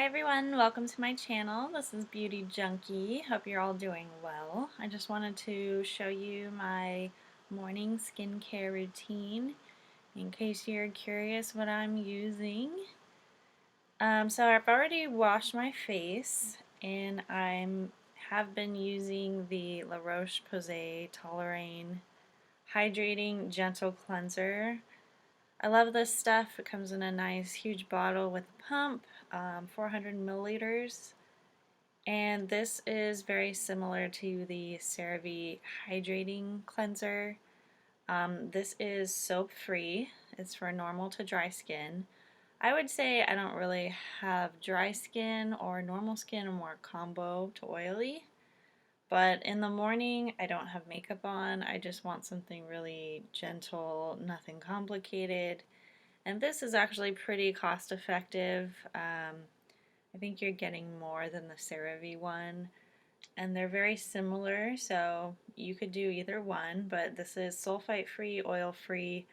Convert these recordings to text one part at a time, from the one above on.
everyone, welcome to my channel. This is Beauty Junkie. Hope you're all doing well. I just wanted to show you my morning skincare routine in case you're curious what I'm using. So I've already washed my face and I have been using the La Roche-Posay TOLERIANE Hydrating Gentle Cleanser. I love this stuff. It comes in a nice huge bottle with a pump, 400 milliliters. And this is very similar to the CeraVe Hydrating Cleanser. This is soap free. It's for normal to dry skin. I would say I don't really have dry skin or normal skin, or more combo to oily. But in the morning, I don't have makeup on. I just want something really gentle, nothing complicated. And this is actually pretty cost effective. I think you're getting more than the CeraVe one. And they're very similar, so you could do either one. But this is sulfite free, oil free,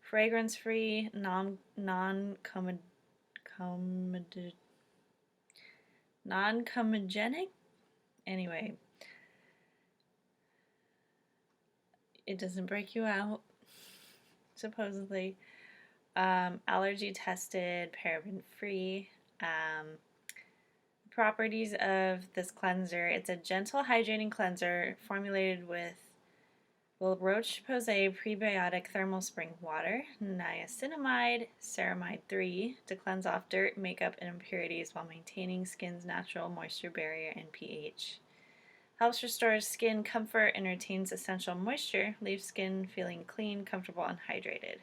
fragrance free, non-comedogenic. Anyway, it doesn't break you out, supposedly. Allergy tested, paraben free. Properties of this cleanser: it's a gentle hydrating cleanser formulated with La Roche-Posay prebiotic thermal spring water, niacinamide, ceramide 3 to cleanse off dirt, makeup, and impurities while maintaining skin's natural moisture barrier and pH. Helps restore skin comfort and retains essential moisture, leaves skin feeling clean, comfortable, and hydrated.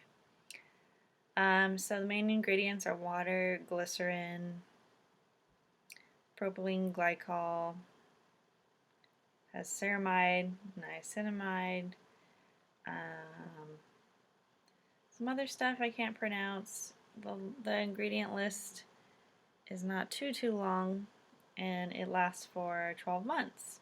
So the main ingredients are water, glycerin, propylene glycol, has ceramide, niacinamide, some other stuff I can't pronounce. The ingredient list is not too long, and it lasts for 12 months.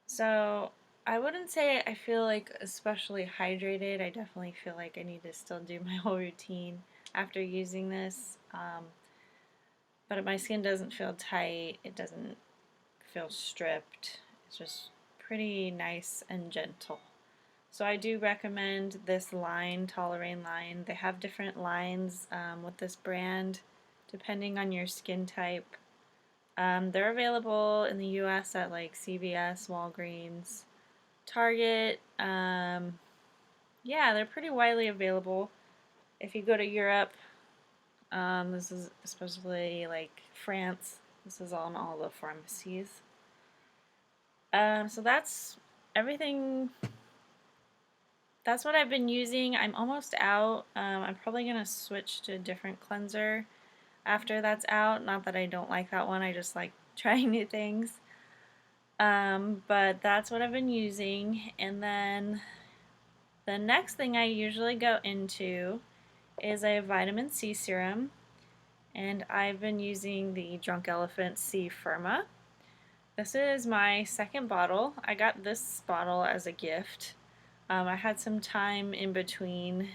So I wouldn't say I feel like especially hydrated. I definitely feel like I need to still do my whole routine after using this. But my skin doesn't feel tight. It doesn't feel stripped. It's just pretty nice and gentle. So I do recommend this line, TOLERIANE line. They have different lines with this brand depending on your skin type. They're available in the US at like CVS, Walgreens, Target. Yeah, they're pretty widely available. If you go to Europe, this is supposedly like France. This is on all the pharmacies. So that's everything. That's what I've been using. I'm almost out. I'm probably going to switch to a different cleanser after that's out. Not that I don't like that one. I just like trying new things. But that's what I've been using. And then the next thing I usually go into is a vitamin C serum. And I've been using the Drunk Elephant C Firma. This is my second bottle. I got this bottle as a gift. I had some time in between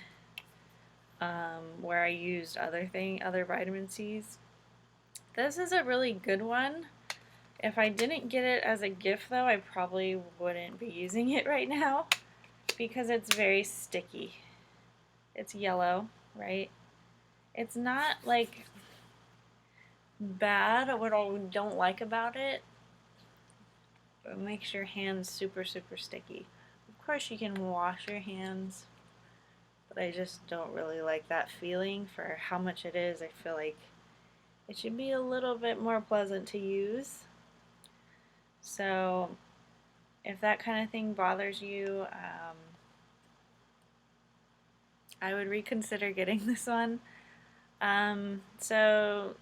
where I used other vitamin C's. This is a really good one. If I didn't get it as a gift though, I probably wouldn't be using it right now because it's very sticky. It's yellow, right? It's not like bad. What I don't like about it, it makes your hands super sticky. Of course you can wash your hands, but I just don't really like that feeling for how much it is. I feel like it should be a little bit more pleasant to use. So if that kind of thing bothers you, I would reconsider getting this one. So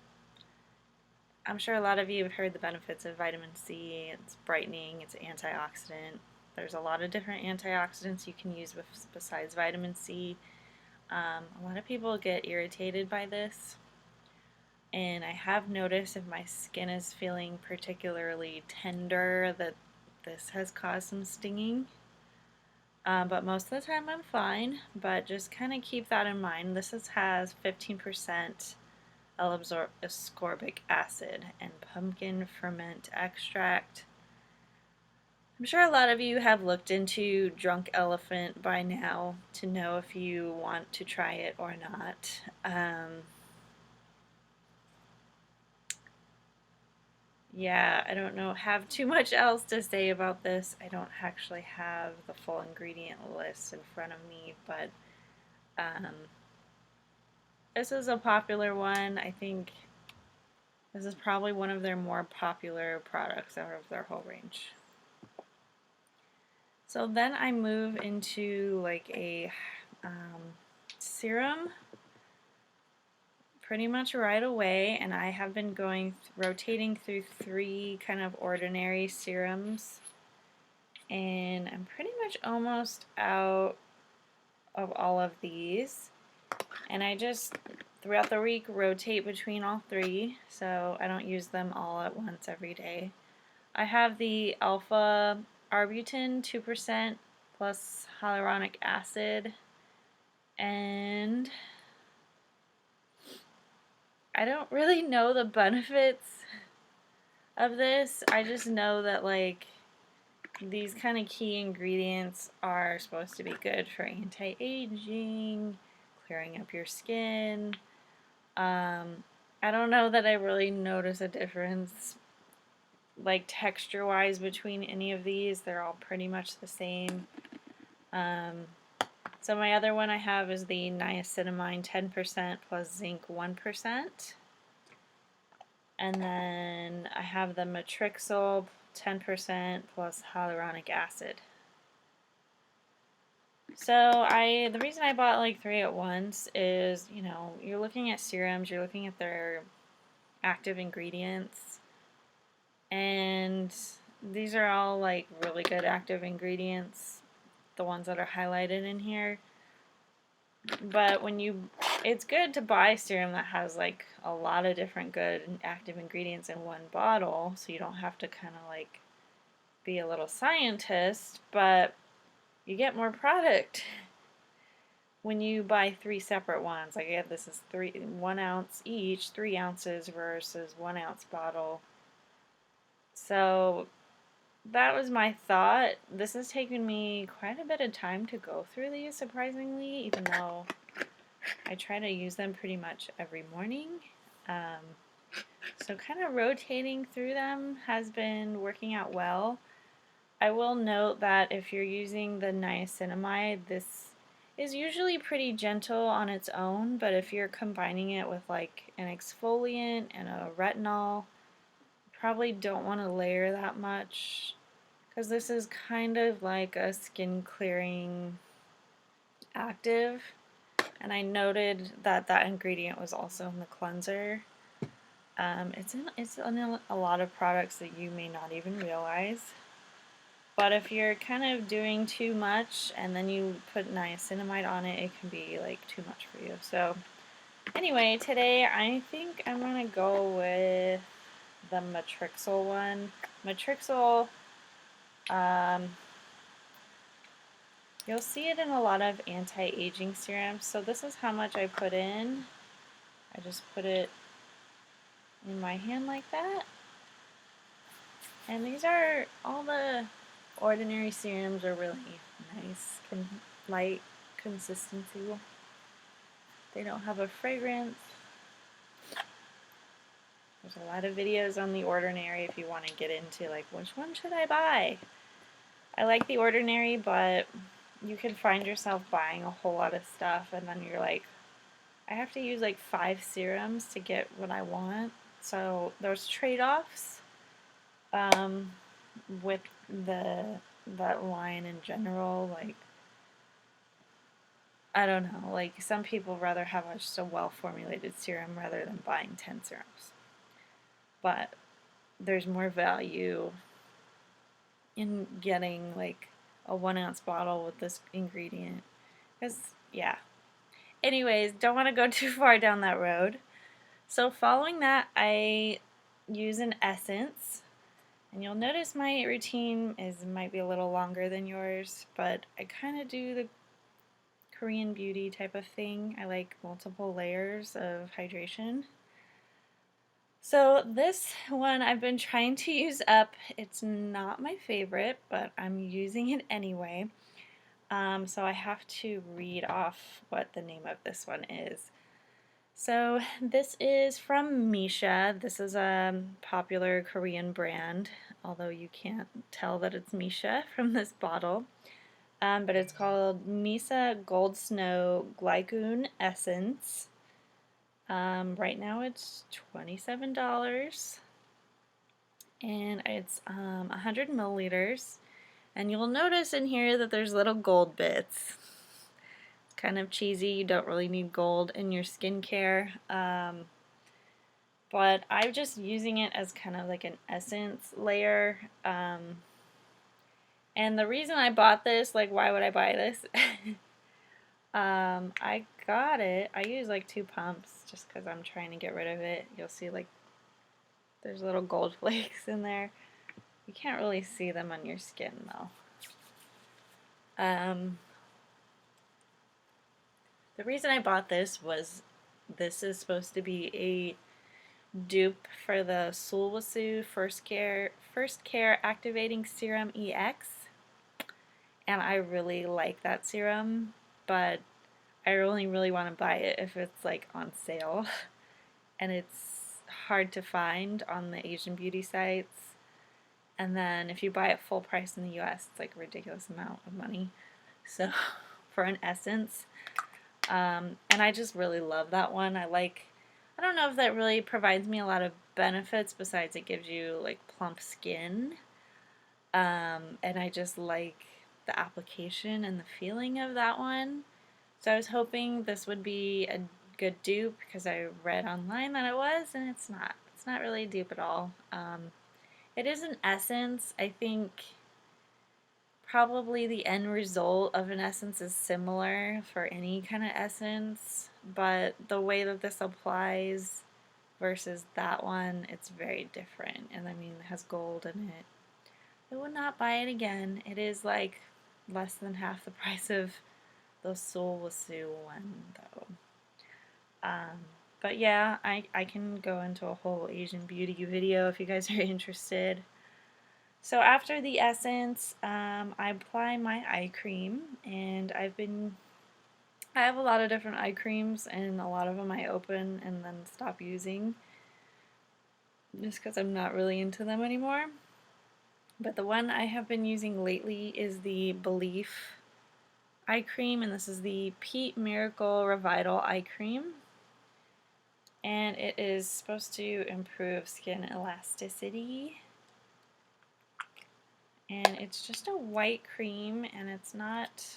I'm sure a lot of you have heard the benefits of vitamin C. It's brightening, it's an antioxidant. There's a lot of different antioxidants you can use besides vitamin C. A lot of people get irritated by this, and I have noticed if my skin is feeling particularly tender that this has caused some stinging. But most of the time I'm fine, but just kind of keep that in mind. This has 15% L-ascorbic acid and pumpkin ferment extract. I'm sure a lot of you have looked into Drunk Elephant by now to know if you want to try it or not. Yeah, I don't have too much else to say about this. I don't actually have the full ingredient list in front of me, but this is a popular one. I think this is probably one of their more popular products out of their whole range. So then I move into like a serum pretty much right away, and I have been rotating through 3 kind of ordinary serums, and I'm pretty much almost out of all of these, and I just throughout the week rotate between all 3 so I don't use them all at once every day. I have the alpha Arbutin 2% plus hyaluronic acid, and I don't really know the benefits of this. I just know that like these kind of key ingredients are supposed to be good for anti-aging, clearing up your skin. I don't know that I really notice a difference like texture wise between any of these. They're all pretty much the same. So my other one I have is the niacinamide 10% plus zinc 1%. And then I have the matrixyl 10% plus hyaluronic acid. So the reason I bought like 3 at once is, you know, you're looking at serums, you're looking at their active ingredients, and these are all like really good active ingredients, the ones that are highlighted in here. But it's good to buy serum that has like a lot of different good and active ingredients in one bottle, so you don't have to kind of like be a little scientist, but you get more product when you buy 3 separate ones. Like again, this is 1 ounce each, 3 ounces versus 1 ounce bottle. So that was my thought. This has taken me quite a bit of time to go through these, surprisingly, even though I try to use them pretty much every morning. So kind of rotating through them has been working out well. I will note that if you're using the niacinamide, this is usually pretty gentle on its own, but if you're combining it with like an exfoliant and a retinol, you probably don't want to layer that much, because this is kind of like a skin clearing active, and I noted that that ingredient was also in the cleanser. It's in a lot of products that you may not even realize. But if you're kind of doing too much and then you put niacinamide on it, it can be like too much for you. So anyway, today I think I'm going to go with the matrixyl one. Matrixyl, you'll see it in a lot of anti-aging serums. So this is how much I put in. I just put it in my hand like that. And these are all the ordinary serums are really nice, light consistency. They don't have a fragrance. There's a lot of videos on the ordinary if you want to get into like which one should I buy. I like the ordinary, but you can find yourself buying a whole lot of stuff and then you're like, I have to use like 5 serums to get what I want. So there's trade-offs with that line in general. Like, I don't know, like some people rather have just a well-formulated serum rather than buying 10 serums. But there's more value in getting like a 1 ounce bottle with this ingredient. Because, yeah. Anyways, don't want to go too far down that road. So following that, I use an essence. And you'll notice my routine might be a little longer than yours, but I kind of do the Korean beauty type of thing. I like multiple layers of hydration. So this one I've been trying to use up. It's not my favorite, but I'm using it anyway. So I have to read off what the name of this one is. So this is from Missha. This is a popular Korean brand, although you can't tell that it's Missha from this bottle. But it's called Misa Gold Snow Glycoon Essence. Right now it's $27 and it's 100 milliliters. And you'll notice in here that there's little gold bits. Kind of cheesy, you don't really need gold in your skincare. But I'm just using it as kind of like an essence layer. And the reason I bought this, like why would I buy this? I got it. I use like 2 pumps just because I'm trying to get rid of it. You'll see like there's little gold flakes in there. You can't really see them on your skin though. The reason I bought this was this is supposed to be a dupe for the Sulwahsoo First Care Activating Serum EX, and I really like that serum, but I only really want to buy it if it's like on sale, and it's hard to find on the Asian beauty sites. And then if you buy it full price in the US, it's like a ridiculous amount of money. So for an essence, and I just really love that one. I don't know if that really provides me a lot of benefits besides it gives you like plump skin. And I just like the application and the feeling of that one. So I was hoping this would be a good dupe because I read online that it was, and it's not. It's not really a dupe at all. It is an essence. I think probably the end result of an essence is similar for any kind of essence, but the way that this applies versus that one, it's very different. And I mean, it has gold in it. I would not buy it again. It is like less than half the price of the Sulwahsoo one, though. But yeah, I can go into a whole Asian beauty video if you guys are interested. So after the essence, I apply my eye cream, and I have a lot of different eye creams, and a lot of them I open and then stop using just because I'm not really into them anymore. But the one I have been using lately is the Belief eye cream, and this is the Peat Miracle Revital eye cream. And it is supposed to improve skin elasticity. And it's just a white cream, and it's not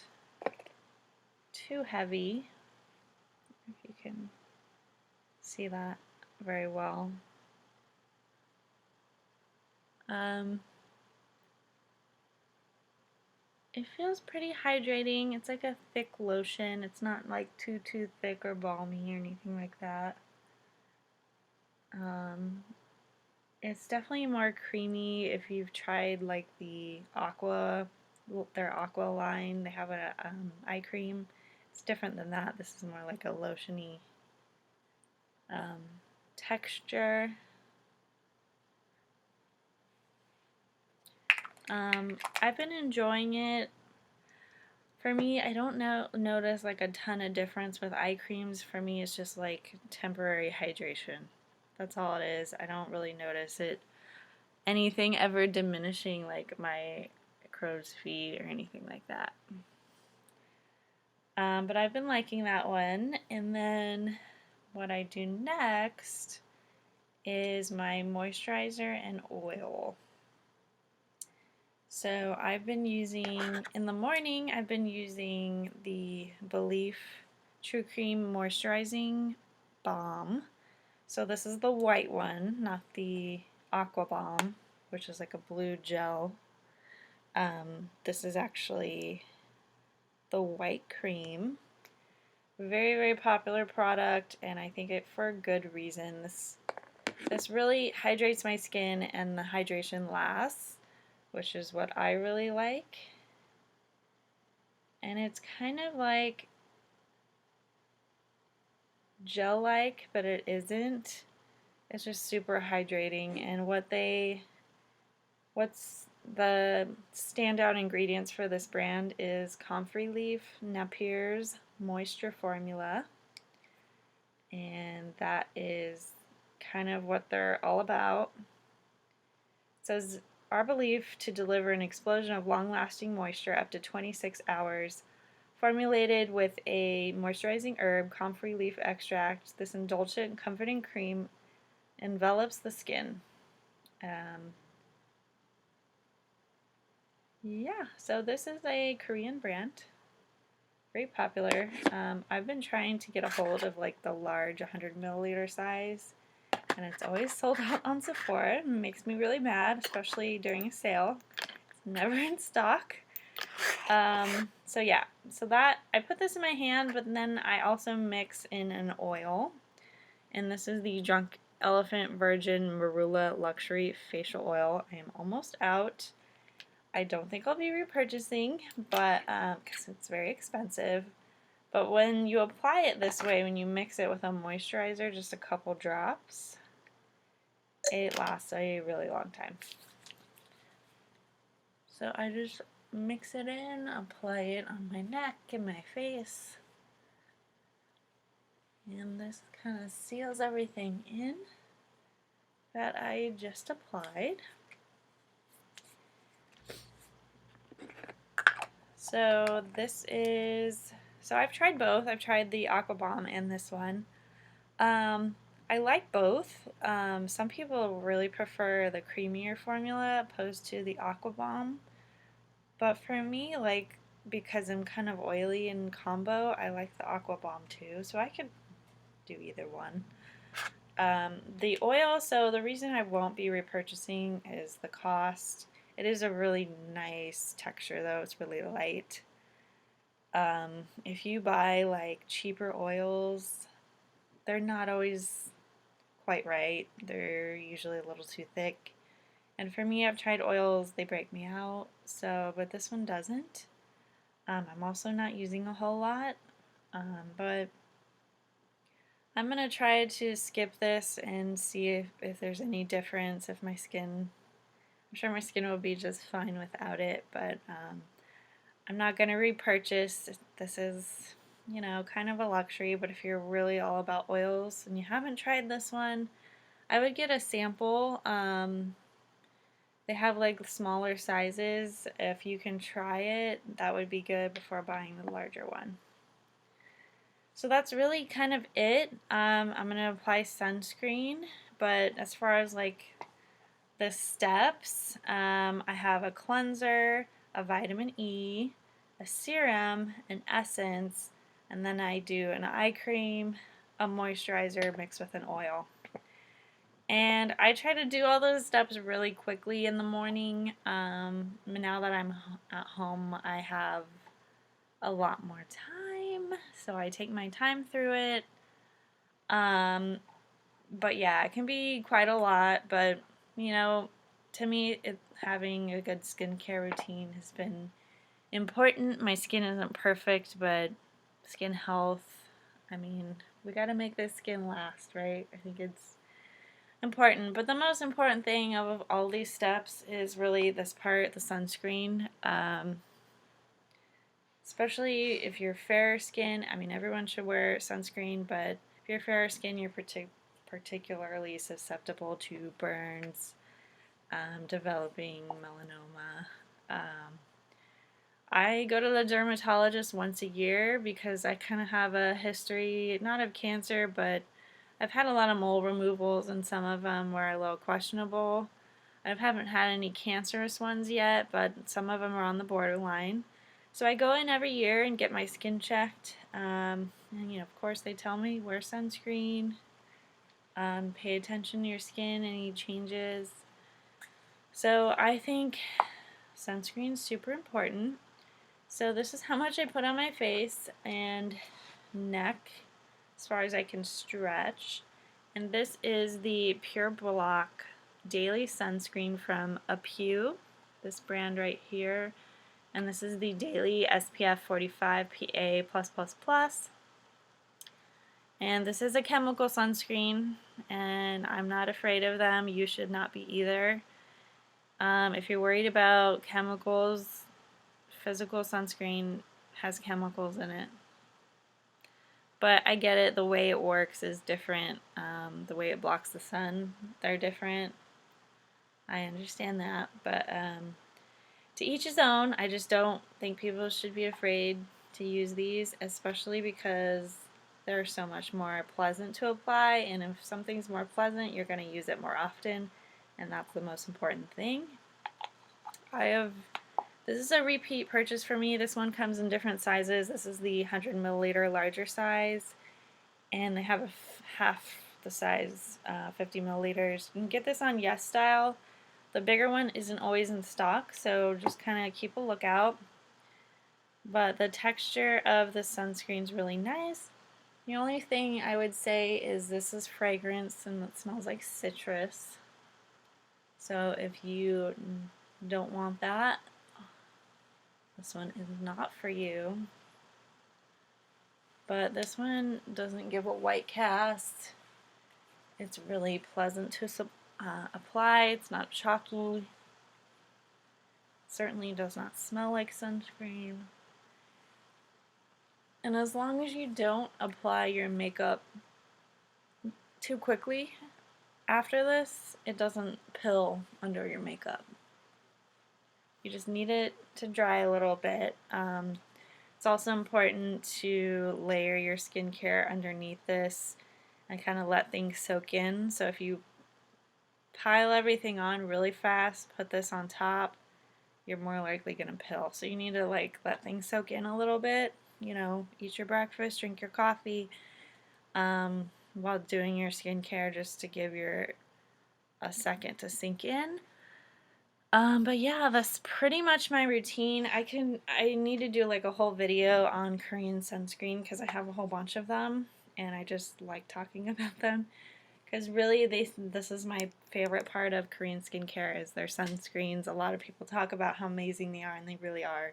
too heavy, if you can see that very well. It feels pretty hydrating. It's like a thick lotion. It's not like too thick or balmy or anything like that. It's definitely more creamy if you've tried like their Aqua line. They have a eye cream. It's different than that. This is more like a lotiony texture. I've been enjoying it. For me, I don't notice like a ton of difference with eye creams. For me, it's just like temporary hydration. That's all it is. I don't really notice anything ever diminishing like my crow's feet or anything like that. But I've been liking that one. And then what I do next is my moisturizer and oil. So I've been using, in the morning, I've been using the Belief True Cream Moisturizing Balm. So this is the white one, not the Aqua Balm, which is like a blue gel. This is actually the white cream. Very, very popular product, and I think it for a good reason. This really hydrates my skin, and the hydration lasts, which is what I really like. And it's kind of like gel-like, but it isn't. It's just super hydrating, and what's the standout ingredients for this brand is comfrey leaf, Napier's moisture formula, and that is kind of what they're all about. It says Arbor leaf to deliver an explosion of long-lasting moisture up to 26 hours. Formulated with a moisturizing herb, comfrey leaf extract, this indulgent, comforting cream envelops the skin. Yeah, so this is a Korean brand, very popular. I've been trying to get a hold of like the large 100 milliliter size, and it's always sold out on Sephora. It makes me really mad, especially during a sale. It's never in stock. So yeah, so that I put this in my hand, but then I also mix in an oil, and this is the Drunk Elephant Virgin Marula Luxury Facial Oil. I am almost out. I don't think I'll be repurchasing, but because it's very expensive. But when you apply it this way, when you mix it with a moisturizer, just a couple drops, it lasts a really long time. So I just mix it in, apply it on my neck and my face, and this kind of seals everything in that I just applied. So this is, so I've tried both. I've tried the Aqua Bomb and this one. I like both. Some people really prefer the creamier formula opposed to the Aqua Bomb. But for me, like, because I'm kind of oily in combo, I like the Aqua Bomb too. So I could do either one. The oil, so the reason I won't be repurchasing is the cost. It is a really nice texture though, it's really light. If you buy like cheaper oils, they're not always quite right. They're usually a little too thick. And for me, I've tried oils, they break me out, so, but this one doesn't. I'm also not using a whole lot, but I'm going to try to skip this and see if there's any difference, if my skin, I'm sure my skin will be just fine without it, but I'm not going to repurchase. This is, you know, kind of a luxury, but if you're really all about oils and you haven't tried this one, I would get a sample. They have like smaller sizes. If you can try it, that would be good before buying the larger one. So that's really kind of it. I'm going to apply sunscreen, but as far as like the steps, I have a cleanser, a vitamin E, a serum, an essence, and then I do an eye cream, a moisturizer mixed with an oil. And I try to do all those steps really quickly in the morning. Now that I'm at home, I have a lot more time, so I take my time through it. But yeah, it can be quite a lot, but you know, to me, having a good skincare routine has been important. My skin isn't perfect, but skin health, I mean, we gotta make this skin last, right? I think it's important, but the most important thing of all these steps is really this part, the sunscreen. Especially if you're fair skin, I mean everyone should wear sunscreen, but if you're fair skin, you're particularly susceptible to burns, developing melanoma. I go to the dermatologist once a year because I kind of have a history, not of cancer, but I've had a lot of mole removals, and some of them were a little questionable. I haven't had any cancerous ones yet, but some of them are on the borderline. So I go in every year and get my skin checked. And you know, of course, they tell me wear sunscreen, pay attention to your skin, any changes. So I think sunscreen is super important. So this is how much I put on my face and neck, as far as I can stretch. And this is the Pure Block Daily Sunscreen from Apu, this brand right here. And this is the Daily SPF 45 PA+++. And this is a chemical sunscreen. and I'm not afraid of them. You should not be either. If you're worried about chemicals, physical sunscreen has chemicals in it. But I get it, the way it works is different. The way it blocks the sun, they're different. I understand that, but to each his own. I just don't think people should be afraid to use these, especially because they're so much more pleasant to apply, and if something's more pleasant, you're going to use it more often, and that's the most important thing. This is a repeat purchase for me. This one comes in different sizes. This is the 100 milliliter larger size, and they have a half the size, 50 milliliters. You can get this on Yes Style. The bigger one isn't always in stock, so just kind of keep a lookout. But the texture of the sunscreen is really nice. The only thing I would say is this is fragrance and it smells like citrus. So if you don't want that, this one is not for you. But this one doesn't give a white cast. It's really pleasant to apply. It's not chalky. Certainly does not smell like sunscreen. And as long as you don't apply your makeup too quickly after this, it doesn't pill under your makeup. You just need it to dry a little bit. It's also important to layer your skincare underneath this and kind of let things soak in. So if you pile everything on really fast, put this on top, you're more likely going to pill. So you need to like let things soak in a little bit. You know, eat your breakfast, drink your coffee while doing your skincare, just to give a second to sink in. But yeah, that's pretty much my routine. I need to do like a whole video on Korean sunscreen because I have a whole bunch of them and I just like talking about them. Because really, this is my favorite part of Korean skincare is their sunscreens. A lot of people talk about how amazing they are, and they really are.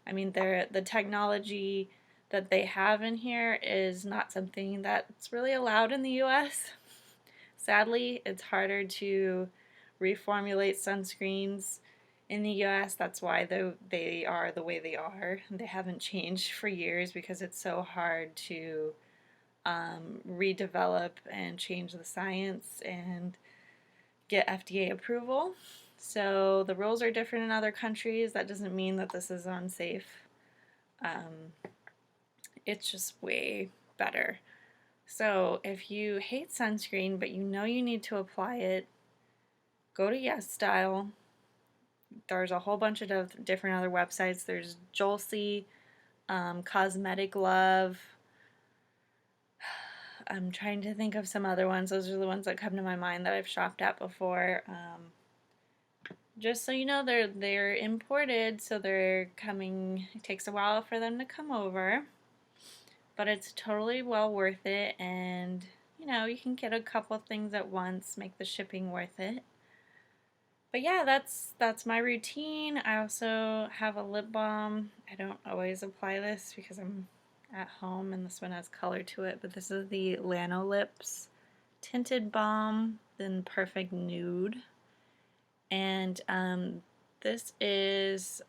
I mean, the technology that they have in here is not something that's really allowed in the U.S. Sadly, it's harder to reformulate sunscreens in the U.S. That's why they are the way they are. They haven't changed for years because it's so hard to redevelop and change the science and get FDA approval. So the rules are different in other countries. That doesn't mean that this is unsafe. It's just way better. So if you hate sunscreen but you know you need to apply it, go to Yes Style. There's a whole bunch of different other websites. There's Jolcy, Cosmetic Love. I'm trying to think of some other ones. Those are the ones that come to my mind that I've shopped at before. Just so you know, they're imported, so they're coming. It takes a while for them to come over, but it's totally well worth it. And you know, you can get a couple things at once, make the shipping worth it. But yeah, that's my routine. I also have a lip balm. I don't always apply this because I'm at home and this one has color to it, but this is the Lanolips Tinted Balm in Perfect Nude. And this is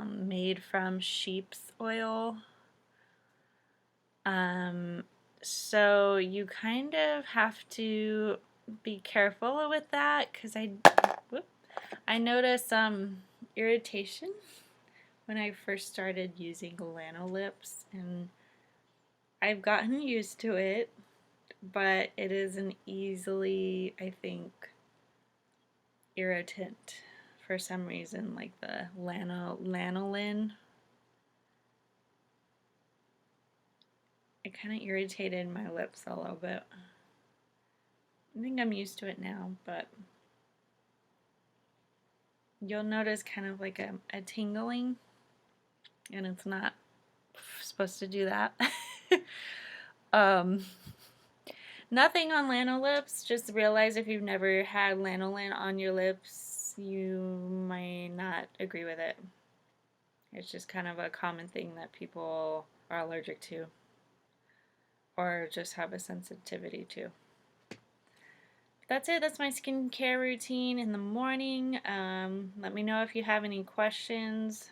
made from sheep's oil. So you kind of have to be careful with that because I noticed irritation when I first started using Lanolips, and I've gotten used to it, but it is an easily, I think, irritant for some reason, like the lanolin. It kind of irritated my lips a little bit. I think I'm used to it now, but you'll notice kind of like a tingling, and it's not supposed to do that. Nothing on Lanolips. Just realize if you've never had lanolin on your lips, you might not agree with it. It's just kind of a common thing that people are allergic to or just have a sensitivity to. that's it. That's my skincare routine in the morning. Let me know if you have any questions.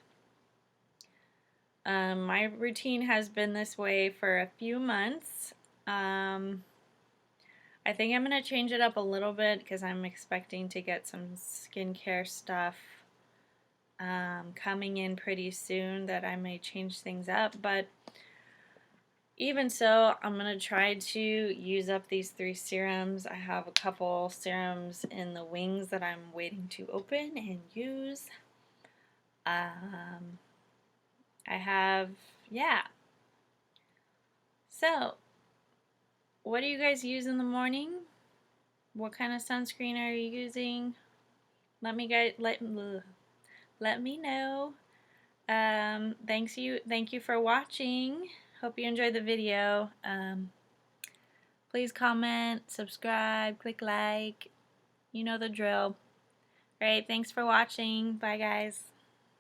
My routine has been this way for a few months. I think I'm going to change it up a little bit because I'm expecting to get some skincare stuff coming in pretty soon that I may change things up. But even so, I'm going to try to use up these 3 serums. I have a couple serums in the wings that I'm waiting to open and use. I have, yeah. So, what do you guys use in the morning? What kind of sunscreen are you using? Let me know. Thank you for watching. Hope you enjoyed the video. Please comment, subscribe, click like. You know the drill. Alright, thanks for watching. Bye guys.